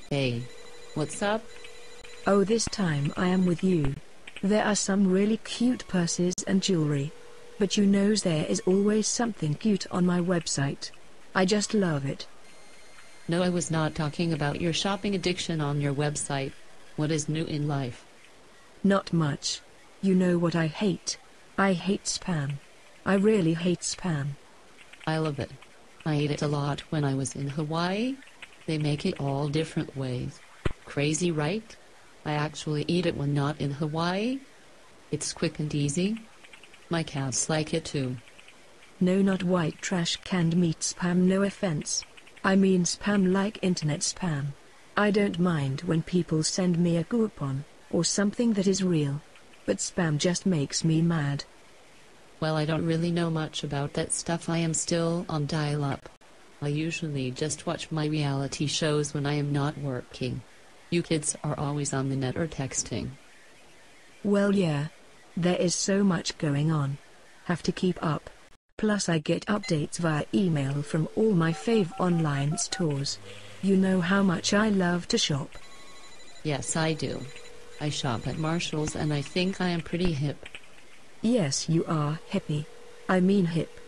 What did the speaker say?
Hey, what's up? Oh, this time I am with you. There are some really cute purses and jewelry. But you knows there is always something cute on my website. I just love it. No, I was not talking about your shopping addiction on your website. What is new in life? Not much. You know what I hate? I hate spam. I really hate spam. I love it. I ate it a lot when I was in Hawaii. They make it all different ways. Crazy, right? I actually eat it when not in Hawaii. It's quick and easy. My cats like it too. No, not white trash canned meat spam, no offense. I mean spam like internet spam. I don't mind when people send me a coupon, or something that is real. But spam just makes me mad. Well, I don't really know much about that stuff. I am still on dial-up. I usually just watch my reality shows when I am not working. You kids are always on the net or texting. Well, yeah. There is so much going on. Have to keep up. Plus I get updates via email from all my fave online stores. You know how much I love to shop. Yes, I do. I shop at Marshall's and I think I am pretty hip. Yes, you are hippie. I mean hip.